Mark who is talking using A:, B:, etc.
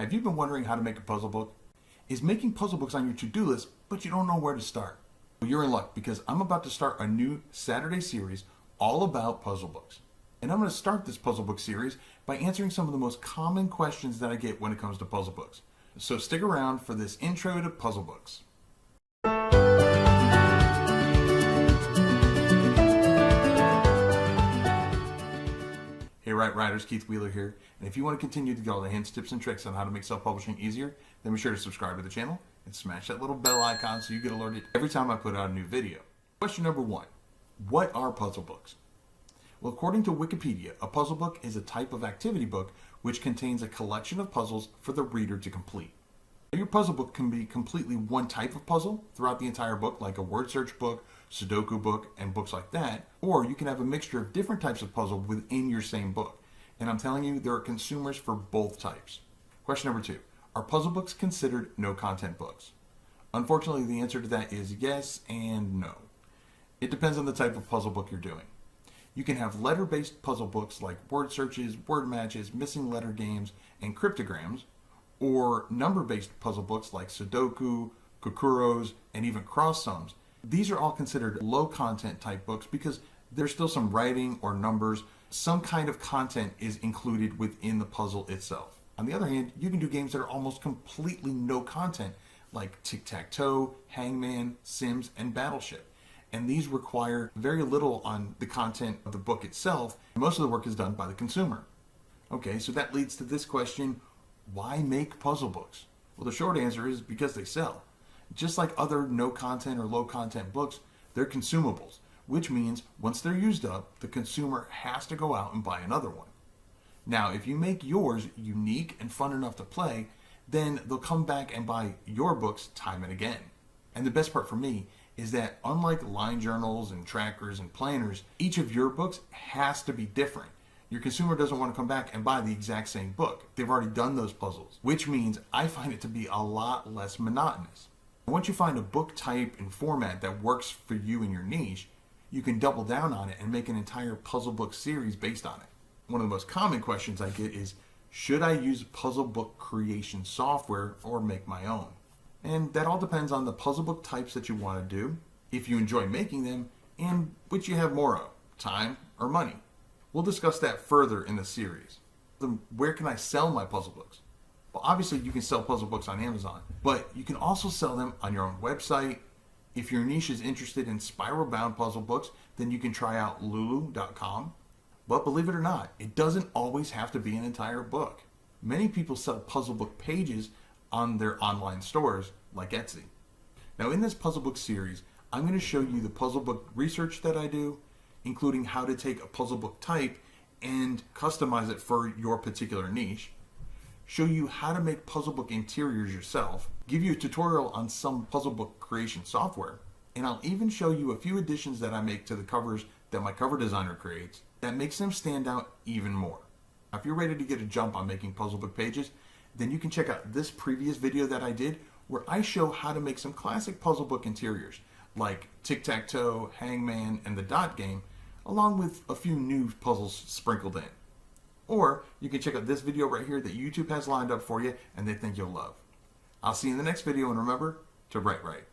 A: Have you been wondering how to make a puzzle book? Is making puzzle books on your to-do list, but you don't know where to start? Well, you're in luck because I'm about to start a new Saturday series all about puzzle books. And I'm going to start this puzzle book series by answering some of the most common questions that I get when it comes to puzzle books. So stick around for this intro to puzzle books. Hey Right Riders, Keith Wheeler here, and if you want to continue to get all the hints, tips, and tricks on how to make self-publishing easier, then be sure to subscribe to the channel and smash that little bell icon so you get alerted every time I put out a new video. Question number 1. What are puzzle books? Well, according to Wikipedia, a puzzle book is a type of activity book which contains a collection of puzzles for the reader to complete. Your puzzle book can be completely one type of puzzle throughout the entire book, like a word search book, Sudoku book, and books like that, or you can have a mixture of different types of puzzle within your same book. And I'm telling you, there are consumers for both types. Question number 2. Are puzzle books considered no-content books? Unfortunately, the answer to that is yes and no. It depends on the type of puzzle book you're doing. You can have letter-based puzzle books like word searches, word matches, missing letter games, and cryptograms, or number-based puzzle books like Sudoku, Kokuros, and even cross sums. These are all considered low-content type books because there's still some writing or numbers. Some kind of content is included within the puzzle itself. On the other hand, you can do games that are almost completely no content, like Tic-Tac-Toe, Hangman, Sims, and Battleship. And these require very little on the content of the book itself. Most of the work is done by the consumer. Okay, so that leads to this question: why make puzzle books? Well, the short answer is because they sell. Just like other no-content or low-content books, they're consumables, which means once they're used up, the consumer has to go out and buy another one. Now, if you make yours unique and fun enough to play, then they'll come back and buy your books time and again. And the best part for me is that unlike line journals and trackers and planners, each of your books has to be different. Your consumer doesn't want to come back and buy the exact same book. They've already done those puzzles, which means I find it to be a lot less monotonous. Once you find a book type and format that works for you and your niche, you can double down on it and make an entire puzzle book series based on it. One of the most common questions I get is, should I use puzzle book creation software or make my own? And that all depends on the puzzle book types that you want to do, if you enjoy making them, and which you have more of, time or money. We'll discuss that further in the series. Where can I sell my puzzle books? Well, obviously you can sell puzzle books on Amazon, but you can also sell them on your own website. If your niche is interested in spiral-bound puzzle books, then you can try out Lulu.com. But believe it or not, it doesn't always have to be an entire book. Many people sell puzzle book pages on their online stores, like Etsy. Now in this puzzle book series, I'm going to show you the puzzle book research that I do, including how to take a puzzle book type and customize it for your particular niche, show you how to make puzzle book interiors yourself, give you a tutorial on some puzzle book creation software, and I'll even show you a few additions that I make to the covers that my cover designer creates that makes them stand out even more. Now, if you're ready to get a jump on making puzzle book pages, then you can check out this previous video that I did where I show how to make some classic puzzle book interiors like Tic-Tac-Toe, Hangman, and the Dot Game, along with a few new puzzles sprinkled in. Or you can check out this video right here that YouTube has lined up for you and they think you'll love. I'll see you in the next video, and remember to write right.